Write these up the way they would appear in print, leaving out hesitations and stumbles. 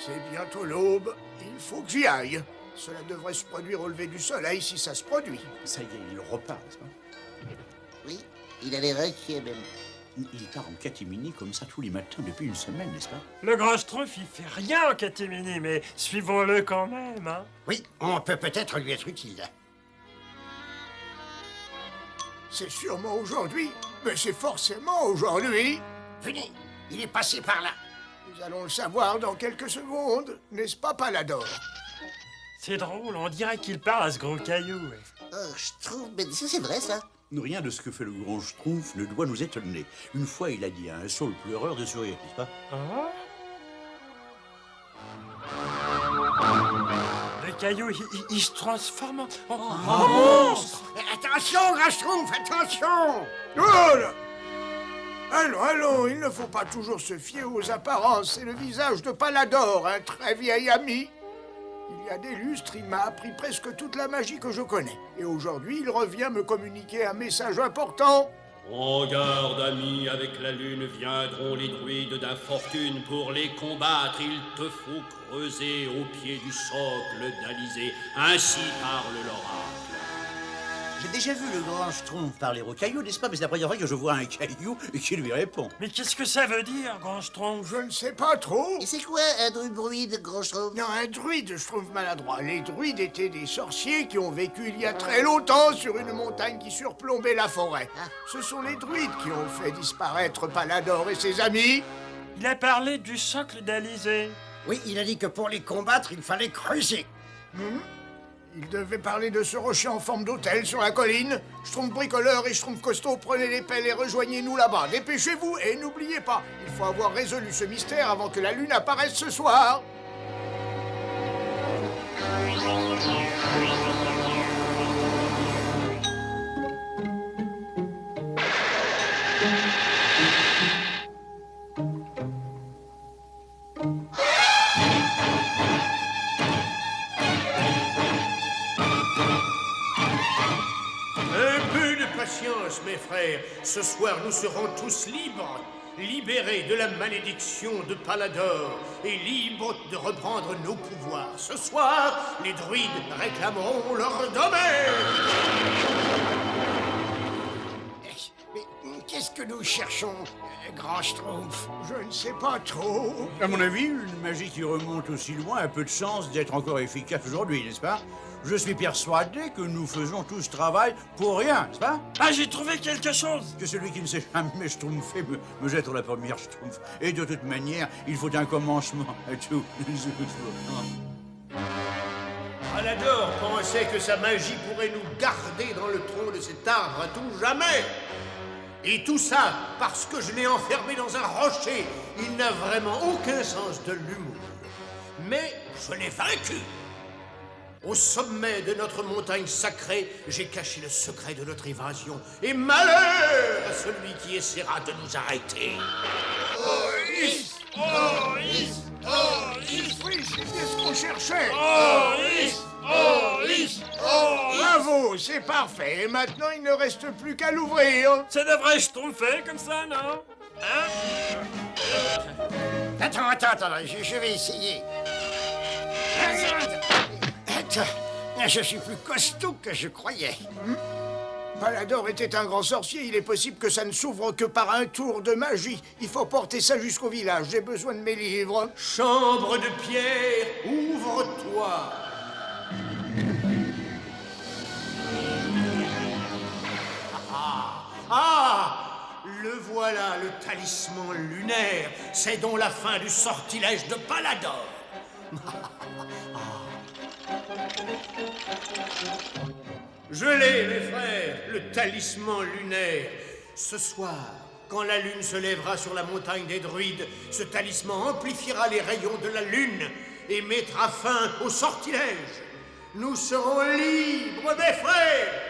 C'est bientôt l'aube, il faut que j'y aille. Cela devrait se produire au lever du soleil si ça se produit. Ça y est, il repart, n'est-ce pas? Oui, il a l'air inquiet même. Il part en catimini comme ça tous les matins depuis une semaine, n'est-ce pas? Le grand Schtroumpf, il fait rien en catimini, mais suivons-le quand même, hein. Oui, on peut peut-être lui être utile. C'est sûrement aujourd'hui, mais c'est forcément aujourd'hui. Venez, il est passé par là. Nous allons le savoir dans quelques secondes, n'est-ce pas, Palador? C'est drôle, on dirait qu'il parle à ce gros caillou. Oh, je trouve... Mais ça, c'est vrai, ça. Rien de ce que fait le grand Schtroumpf ne doit nous étonner. Une fois, il a dit à un saule pleureur de sourire, n'est-ce pas? Ah. Le caillou, il se transforme en monstre. Attention, grand Schtroumpf, attention! Oh là! Allons, il ne faut pas toujours se fier aux apparences. C'est le visage de Palador, un très vieil ami. Il y a des lustres, il m'a appris presque toute la magie que je connais. Et aujourd'hui, il revient me communiquer un message important. Prends garde, ami, avec la lune viendront les druides d'infortune pour les combattre. Il te faut creuser au pied du socle d'Alizé. Ainsi parle l'oracle. J'ai déjà vu le grand Schtroumpf parler au caillou, n'est-ce pas? Mais c'est la première fois que je vois un caillou qui lui répond. Mais qu'est-ce que ça veut dire, grand Schtroumpf? Je ne sais pas trop. Et c'est quoi un druide, grand Schtroumpf? Non, un druide, je trouve maladroit. Les druides étaient des sorciers qui ont vécu il y a très longtemps sur une montagne qui surplombait la forêt. Ah. Ce sont les druides qui ont fait disparaître Palador et ses amis. Il a parlé du socle d'Alizé. Oui, il a dit que pour les combattre, il fallait creuser. Il devait parler de ce rocher en forme d'autel sur la colline. Schtroumpf bricoleur et Schtroumpf costaud, prenez les pelles et rejoignez-nous là-bas. Dépêchez-vous et n'oubliez pas, il faut avoir résolu ce mystère avant que la lune apparaisse ce soir. Un peu de patience, mes frères. Ce soir, nous serons tous libres. Libérés de la malédiction de Palador et libres de reprendre nos pouvoirs. Ce soir, les druides réclameront leur domaine. Mais qu'est-ce que nous cherchons, grand Schtroumpf? Je ne sais pas trop. À mon avis, une magie qui remonte aussi loin a peu de chance d'être encore efficace aujourd'hui, n'est-ce pas? Je suis persuadé que nous faisons tout ce travail pour rien, n'est-ce pas? Ah, j'ai trouvé quelque chose. Que celui qui ne s'est jamais schtroumpfé me jette sur la première schtroumpf. Et de toute manière, il faut un commencement à tout. Palador pensait que sa magie pourrait nous garder dans le tronc de cet arbre à tout jamais. Et tout ça parce que je l'ai enfermé dans un rocher. Il n'a vraiment aucun sens de l'humour. Mais je l'ai vaincu. Au sommet de notre montagne sacrée, j'ai caché le secret de notre évasion. Et malheur à celui qui essaiera de nous arrêter. Oui, c'est bien ce qu'on cherchait. Bravo, c'est parfait. Et maintenant, il ne reste plus qu'à l'ouvrir. Ça devrait schtroumpfer comme ça, non? Hein? Attends, je vais essayer. Attends, je suis plus costaud que je croyais. Palador était un grand sorcier. Il est possible que ça ne s'ouvre que par un tour de magie. Il faut porter ça jusqu'au village. J'ai besoin de mes livres. Chambre de pierre, ouvre-toi. Le voilà, le talisman lunaire. C'est donc la fin du sortilège de Palador. Je l'ai, mes frères, le talisman lunaire. Ce soir, quand la lune se lèvera sur la montagne des druides, ce talisman amplifiera les rayons de la lune et mettra fin au sortilège. Nous serons libres, mes frères.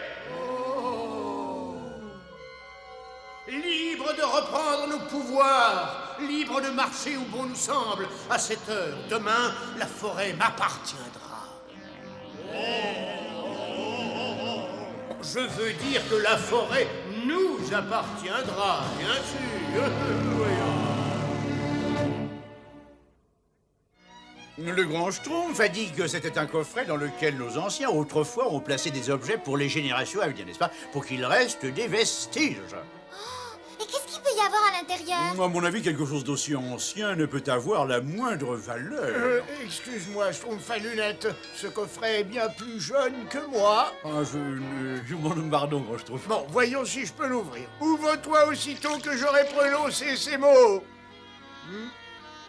Libres de reprendre nos pouvoirs, libres de marcher où bon nous semble. À cette heure, demain, la forêt m'appartiendra. Je veux dire que la forêt nous appartiendra, bien sûr. Voyons. Le grand Schtroumpf a dit que c'était un coffret dans lequel nos anciens, autrefois, ont placé des objets pour les générations à venir, n'est-ce pas? Pour qu'il reste des vestiges. Et qu'est-ce qu'il peut y avoir à l'intérieur? À mon avis, quelque chose d'aussi ancien ne peut avoir la moindre valeur. Excuse-moi, Schtroumpf à lunettes. Ce coffret est bien plus jeune que moi. Ah, je m'en pardon, grand Schtroumpf. Bon, voyons si je peux l'ouvrir. Ouvre-toi aussitôt que j'aurai prononcé ces mots.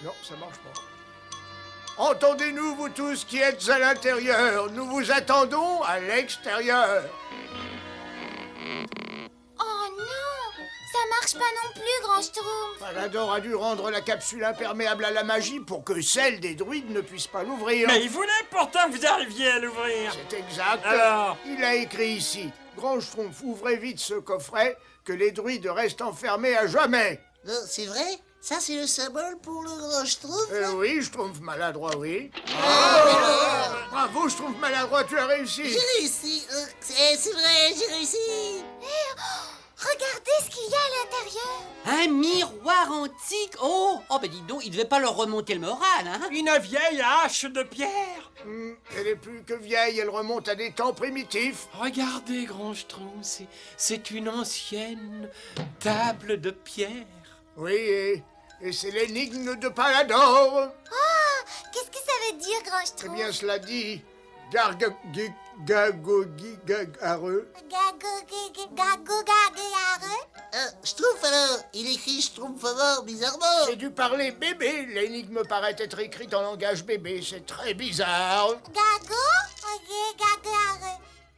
Non, ça marche pas. Entendez-nous, vous tous qui êtes à l'intérieur. Nous vous attendons à l'extérieur. Oh non! Ça marche pas non plus, grand Schtroumpf. Palador a dû rendre la capsule imperméable à la magie pour que celle des druides ne puisse pas l'ouvrir. Mais il voulait pourtant que vous arriviez à l'ouvrir. C'est exact. Alors? Il a écrit ici. Grand Schtroumpf, ouvrez vite ce coffret, que les druides restent enfermés à jamais. Non, c'est vrai? Ça, c'est le symbole pour le grand Schtroumpf? Oui, Schtroumpf maladroit, oui. Bravo, Schtroumpf maladroit, tu as réussi. J'ai réussi. C'est vrai, j'ai réussi. Regardez ce qu'il y a à l'intérieur. Un miroir antique. Oh, ben dis donc, il devait pas leur remonter le moral, hein? Une vieille hache de pierre. Elle est plus que vieille, elle remonte à des temps primitifs. Regardez, grand Schtroumpf, c'est une ancienne table de pierre. Oui, et c'est l'énigme de Palador. Qu'est-ce que ça veut dire, grand Eh Schtroumpf? bien, cela dit... Schtroumpf alors? Il écrit Schtroumpf fort bizarrement. J'ai dû parler bébé. L'énigme paraît être écrite en langage bébé. C'est très bizarre.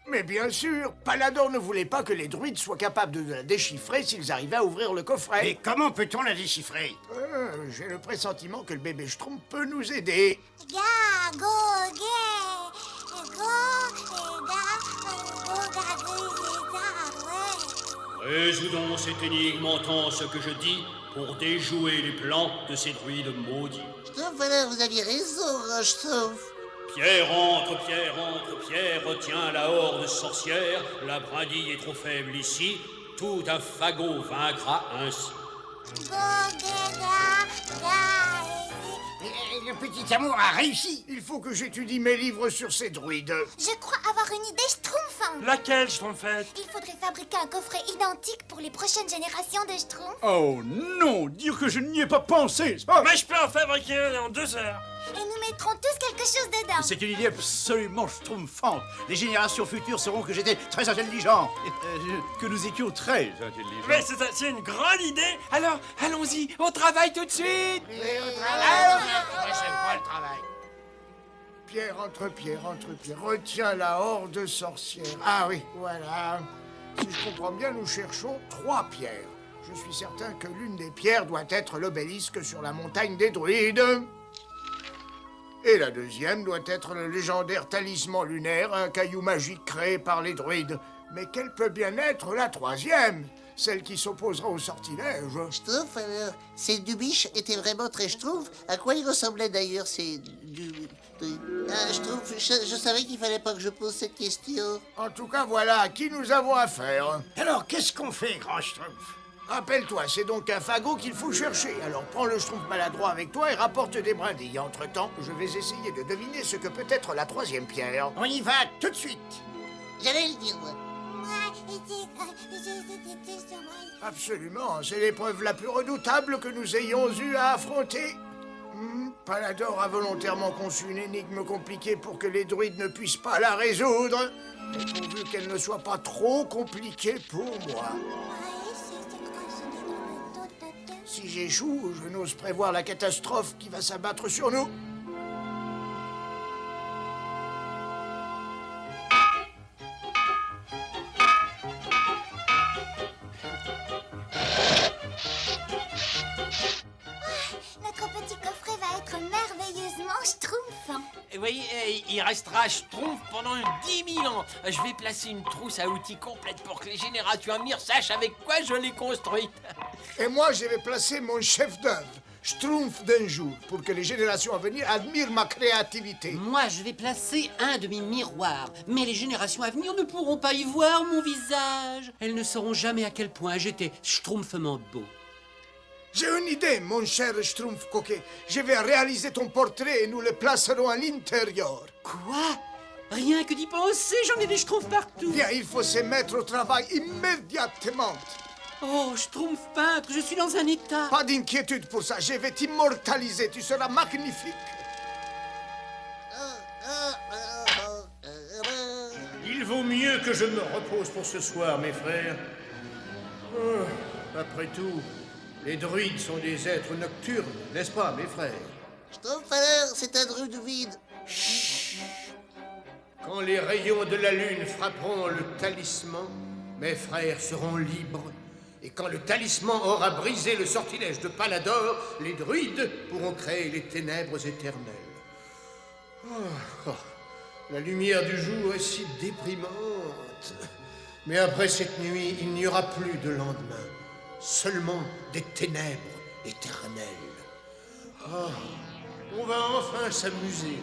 Mais bien sûr, Palador ne voulait pas que les druides soient capables de la déchiffrer s'ils arrivaient à ouvrir le coffret. Et comment peut-on la déchiffrer? J'ai le pressentiment que le bébé Schtroumpf peut nous aider. Résoudons cette énigme en tant ce que je dis pour déjouer les plans de ces druides maudits. Schtroumpf alors, vous aviez raison, grand Schtroumpf. Pierre entre, pierre, retiens la horde sorcière, la brindille est trop faible ici, tout un fagot vaincra ainsi. Le petit amour a réussi. Il faut que j'étudie mes livres sur ces druides. Je crois avoir une idée, Schtroumpf. Laquelle, Schtroumpfette? Il faudrait fabriquer un coffret identique pour les prochaines générations de Schtroumpf. Oh non, dire que je n'y ai pas pensé, c'est pas... Mais je peux en fabriquer un en 2 heures. Et nous mettrons tous quelque chose dedans. C'est une idée absolument schtroumpfante. Les générations futures sauront que j'étais très intelligent. Que nous étions très intelligents. Mais c'est une grande idée. Alors, allons-y, au travail tout de suite. Pierre entre pierre, retiens la horde sorcière. Ah oui, voilà. Si je comprends bien, nous cherchons 3 pierres. Je suis certain que l'une des pierres doit être l'obélisque sur la montagne des druides. Et la deuxième doit être le légendaire talisman lunaire, un caillou magique créé par les druides. Mais quelle peut bien être la troisième? Celle qui s'opposera au sortilège. Schtroumpf alors? Ces Dubiche était vraiment très Schtroumpf? À quoi il ressemblait d'ailleurs ces Schtroumpf, je savais qu'il fallait pas que je pose cette question. En tout cas, voilà à qui nous avons affaire. Alors, qu'est-ce qu'on fait, grand Schtroumpf? Rappelle-toi, c'est donc un fagot qu'il faut chercher. Alors prends le Schtroumpf maladroit avec toi et rapporte des brindilles. Entre-temps, je vais essayer de deviner ce que peut être la troisième pierre. On y va tout de suite. J'allais le dire, moi. Absolument, c'est l'épreuve la plus redoutable que nous ayons eu à affronter. Palador a volontairement conçu une énigme compliquée pour que les druides ne puissent pas la résoudre. Et pourvu qu'elle ne soit pas trop compliquée pour moi. Si j'échoue, je n'ose prévoir la catastrophe qui va s'abattre sur nous. Notre petit coffret va être merveilleusement schtroumpfant. Et oui, il restera Schtroumpf pendant 10 000 ans. Je vais placer une trousse à outils complète pour que les générations à venir sachent avec quoi je l'ai construite. Et moi, je vais placer mon chef-d'œuvre, Schtroumpf d'un jour, pour que les générations à venir admirent ma créativité. Moi, je vais placer un de mes miroirs. Mais les générations à venir ne pourront pas y voir mon visage. Elles ne sauront jamais à quel point j'étais schtroumpfement beau. J'ai une idée, mon cher Schtroumpf coquet. Je vais réaliser ton portrait et nous le placerons à l'intérieur. Quoi? Rien que d'y penser, j'en ai des schtroumpfs partout. Bien, il faut se mettre au travail immédiatement. Oh, schtroumpf peintre, je suis dans un état. Pas d'inquiétude pour ça, je vais t'immortaliser, tu seras magnifique. Il vaut mieux que je me repose pour ce soir, mes frères. Oh, après tout, les druides sont des êtres nocturnes, n'est-ce pas, mes frères? Schtroumpf alors, c'est un druide. Quand les rayons de la lune frapperont le talisman, mes frères seront libres. Et quand le talisman aura brisé le sortilège de Palador, les druides pourront créer les ténèbres éternelles. La lumière du jour est si déprimante. Mais après cette nuit, il n'y aura plus de lendemain. Seulement des ténèbres éternelles. On va enfin s'amuser.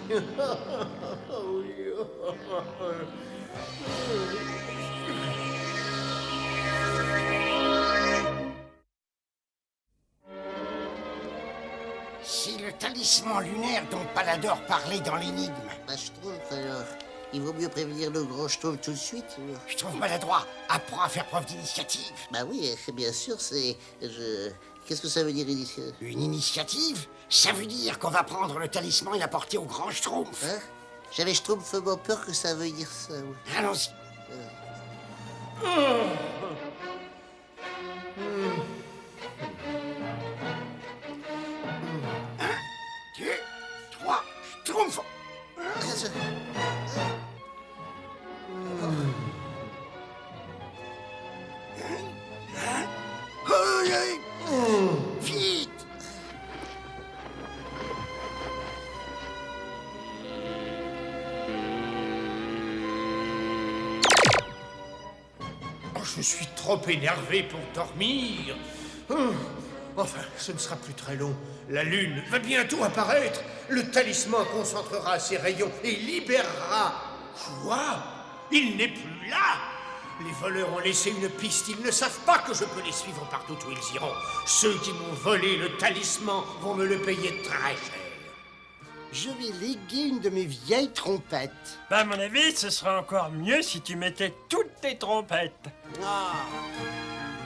C'est le talisman lunaire dont Palador parlait dans l'énigme. Bah, Schtroumpf alors. Il vaut mieux prévenir le gros Schtroumpf tout de suite. Je trouve maladroit. Apprends à faire preuve d'initiative. Bah oui, bien sûr, c'est... Qu'est-ce que ça veut dire, initiative? Une initiative? Ça veut dire qu'on va prendre le talisman et l'apporter au grand Schtroumpf. Hein? J'avais Schtroumpfement peur que ça veuille dire ça. Ouais. Allons-y. 1, 2, 3, Schtroumpf. Vite. Je suis trop énervé pour dormir. Enfin, ce ne sera plus très long. La lune va bientôt apparaître. Le talisman concentrera ses rayons et libérera. Quoi? Il n'est plus là. Les voleurs ont laissé une piste. Ils ne savent pas que je peux les suivre partout où ils iront. Ceux qui m'ont volé le talisman vont me le payer très cher. Je vais léguer une de mes vieilles trompettes. Bah, à mon avis, ce serait encore mieux si tu mettais toutes tes trompettes.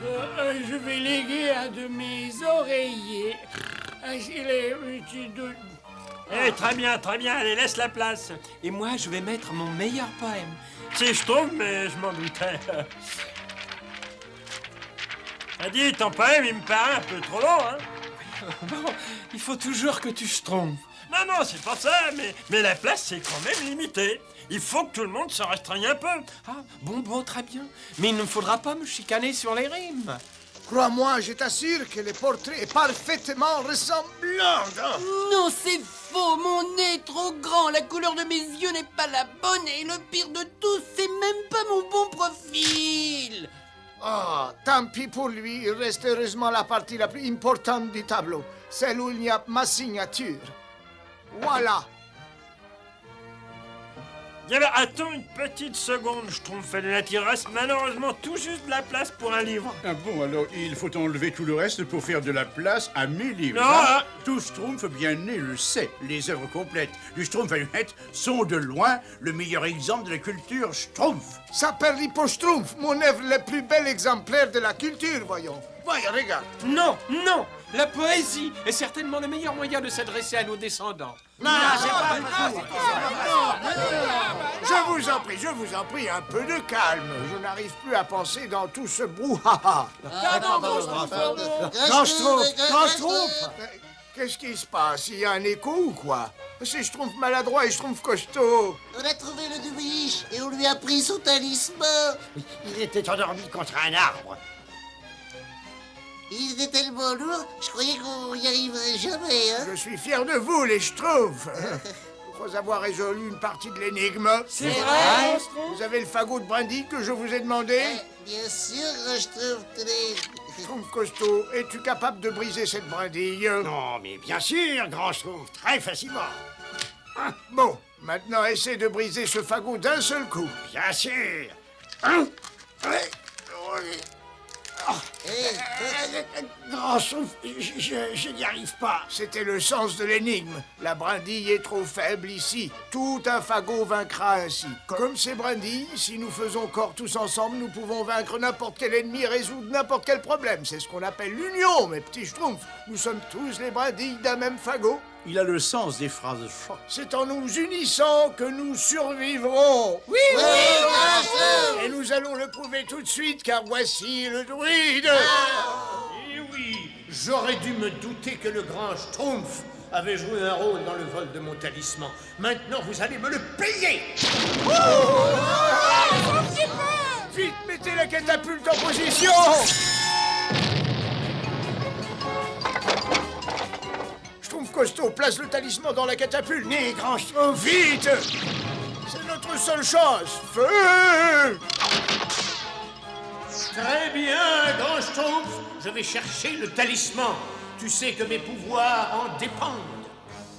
Je vais léguer un de mes oreillers. Très bien, allez, laisse la place. Et moi, je vais mettre mon meilleur poème. Si je trouve, mais je m'en doutais. Dis, ton poème, il me paraît un peu trop long, hein. Bon, il faut toujours que tu schtroumpfes. Non, c'est pas ça, mais la place, c'est quand même limité. Il faut que tout le monde se restreigne un peu. Ah, bon, très bien. Mais il ne faudra pas me chicaner sur les rimes. Crois-moi, je t'assure que le portrait est parfaitement ressemblant. Non, c'est faux. Mon nez est trop grand. La couleur de mes yeux n'est pas la bonne. Et le pire de tout, c'est même pas mon bon profil. Oh, tant pis pour lui. Il reste heureusement la partie la plus importante du tableau. Celle où il y a ma signature. Voilà. Eh bien, attends une petite seconde, je trouve que il reste malheureusement tout juste de la place pour un livre. Ah bon, alors il faut enlever tout le reste pour faire de la place à mes livres. Non, Ah, tout Schtroumpf bien né le sait. Les œuvres complètes du Schtroumpf à lunettes sont de loin le meilleur exemple de la culture Schtroumpf. S'appelle l'Hippostroumpf, mon œuvre le plus bel exemplaire de la culture, voyons. Voyons, regarde. Non, la poésie est certainement le meilleur moyen de s'adresser à nos descendants. Non, c'est pas je vous en prie, un peu de calme. Je n'arrive plus à penser dans tout ce brouhaha. Grand Schtroumpf. Qu'est-ce qui se passe? Il y a un écho ou quoi? C'est Schtroumpf maladroit et Schtroumpf costaud. On a trouvé le Dubiche et on lui a pris son talisman. Il était endormi contre un arbre. Il était tellement lourd, je croyais qu'on y arriverait jamais, hein. Je suis fier de vous, les Schtroumpfs. Faut avoir résolu une partie de l'énigme. C'est vrai? Vous avez le fagot de brindille que je vous ai demandé? Bien sûr, Schtroumpf, tenez. Schtroumpf costaud, es-tu capable de briser cette brindille? Non, mais bien sûr, grand Schtroumpf, très facilement. Bon, maintenant essaie de briser ce fagot d'un seul coup. Bien sûr. Grand Schtroumpf, je n'y arrive pas. C'était le sens de l'énigme. La brindille est trop faible ici. Tout un fagot vaincra ainsi. Comme ces brindilles, si nous faisons corps tous ensemble, nous pouvons vaincre n'importe quel ennemi et résoudre n'importe quel problème. C'est ce qu'on appelle l'union, mes petits schtroumpfs. Nous sommes tous les brindilles d'un même fagot. Il a le sens des phrases choc. C'est en nous unissant que nous survivrons. Oui, Et nous allons le prouver tout de suite, car voici le druide. Et oui, j'aurais dû me douter que le grand Schtroumpf avait joué un rôle dans le vol de mon talisman. Maintenant, vous allez me le payer. Vite, mettez la catapulte en position. Schtroumpf costaud, place le talisman dans la catapulte. Mais grand Schtroumpf, Vite! C'est notre seule chance. Feu! Très bien, grand Schtroumpf. Je vais chercher le talisman. Tu sais que mes pouvoirs en dépendent.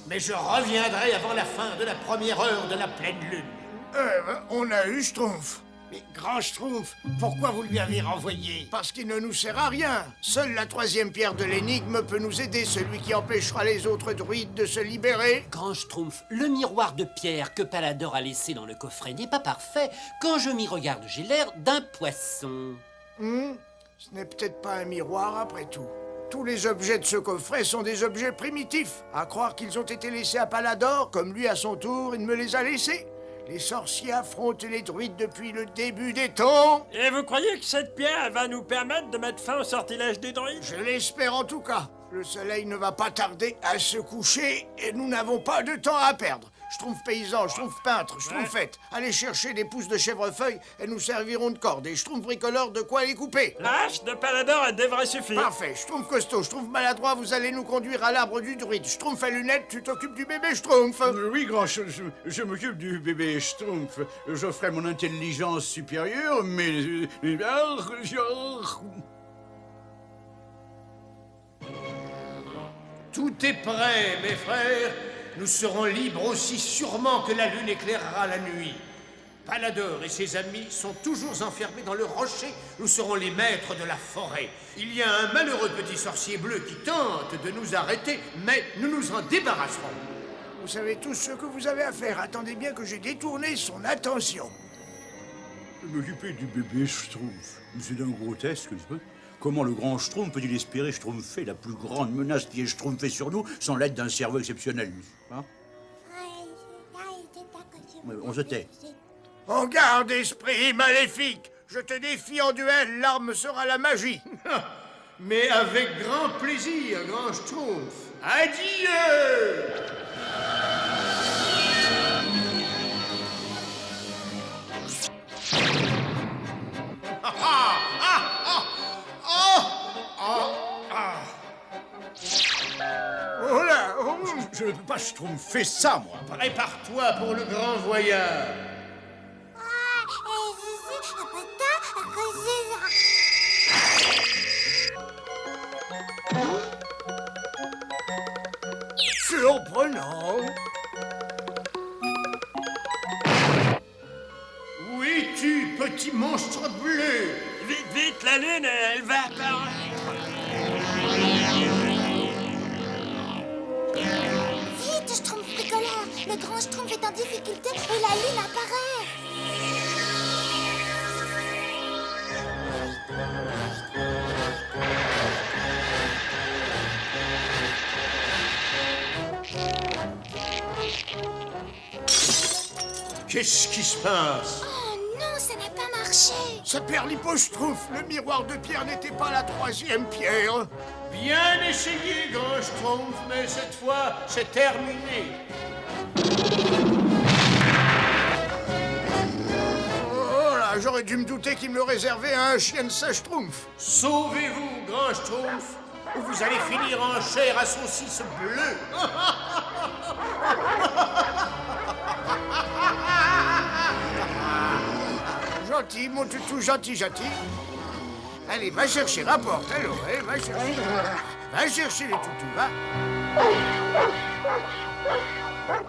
Mais je reviendrai avant la fin de la première heure de la pleine lune. On a eu Schtroumpf. mais grand Schtroumpf, pourquoi vous lui avez renvoyé? Parce qu'il ne nous sert à rien. Seule la troisième pierre de l'énigme peut nous aider, celui qui empêchera les autres druides de se libérer. Grand Schtroumpf, le miroir de pierre que Palador a laissé dans le coffret n'est pas parfait. Quand je m'y regarde, j'ai l'air d'un poisson. Ce n'est peut-être pas un miroir après tout. Tous les objets de ce coffret sont des objets primitifs. À croire qu'ils ont été laissés à Palador, comme lui à son tour, il me les a laissés. Les sorciers affrontent les druides depuis le début des temps. Et vous croyez que cette pierre va nous permettre de mettre fin au sortilège des druides? Je l'espère en tout cas. Le soleil ne va pas tarder à se coucher et nous n'avons pas de temps à perdre. Schtroumpf paysan, Schtroumpf peintre, Schtroumpfette. Allez chercher des pousses de chèvrefeuille et nous servirons de corde. Et Schtroumpf bricoleur, de quoi les couper. La hache de Palador, elle devrait suffire. Parfait. Schtroumpf costaud, Schtroumpf maladroit, vous allez nous conduire à l'arbre du druide. Schtroumpf à lunettes, tu t'occupes du bébé Schtroumpf. Oui, grand, je m'occupe du bébé Schtroumpf. J'offrais mon intelligence supérieure, mais... Tout est prêt, mes frères. Nous serons libres aussi sûrement que la lune éclairera la nuit. Palador et ses amis sont toujours enfermés dans le rocher. Nous serons les maîtres de la forêt. Il y a un malheureux petit sorcier bleu qui tente de nous arrêter, mais nous nous en débarrasserons. Vous savez tous ce que vous avez à faire. Attendez bien que j'ai détourné son attention. M'occuper du bébé Schtroumpf. C'est d'un grotesque, n'est-ce pas? Comment le grand Schtroumpf peut-il espérer schtroumpfer la plus grande menace qui est schtroumpfée sur nous sans l'aide d'un cerveau exceptionnel, hein? On se tait. En garde, esprit maléfique. Je te défie en duel, l'arme sera la magie. Mais avec grand plaisir, grand Schtroumpf. Adieu! Oh là, oh. Je ne peux pas schtroumpfer ça, moi. Prépare-toi pour le grand voyage. Surprenant. Où es-tu, petit monstre bleu? Vite, vite, la lune, elle va apparaître. Vite, Schtroumpf bricoleur. Le grand Schtroumpf est en difficulté et la lune apparaît. Qu'est-ce qui se passe? Oh non, ça n'a pas marché. Ça perd l'hypo-Schtroumpf. Le miroir de pierre n'était pas la troisième pierre. Bien essayé, grand Schtroumpf, mais cette fois, c'est terminé. Oh là, j'aurais dû me douter qu'il me le réservait à un chien de sa Schtroumpf. Sauvez-vous, grand Schtroumpf, ou vous allez finir en chair à saucisse bleue. Gentil, mon toutou, gentil. Allez, va chercher, rapporte, alors, va chercher. Va chercher les toutous, va.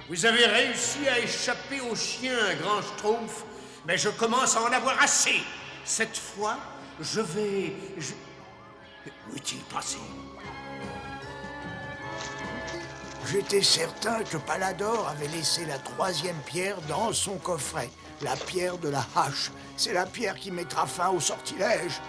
Vous avez réussi à échapper au chien, grand Schtroumpf, mais je commence à en avoir assez. Cette fois, je vais Où est-il passé? J'étais certain que Palador avait laissé la 3e pierre dans son coffret. La pierre de la hache. C'est la pierre qui mettra fin au sortilège.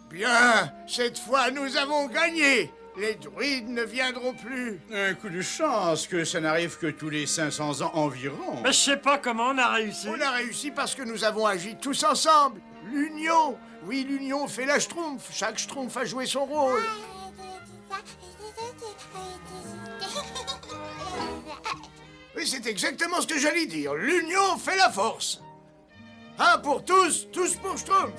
Bien, cette fois nous avons gagné. Les druides ne viendront plus. Un coup de chance que ça n'arrive que tous les 500 ans environ. Mais je sais pas comment on a réussi. On a réussi parce que nous avons agi tous ensemble. L'union. Oui, l'union fait la schtroumpf. Chaque schtroumpf a joué son rôle. Oui, c'est exactement ce que j'allais dire. L'union fait la force. Un pour tous, tous pour schtroumpf.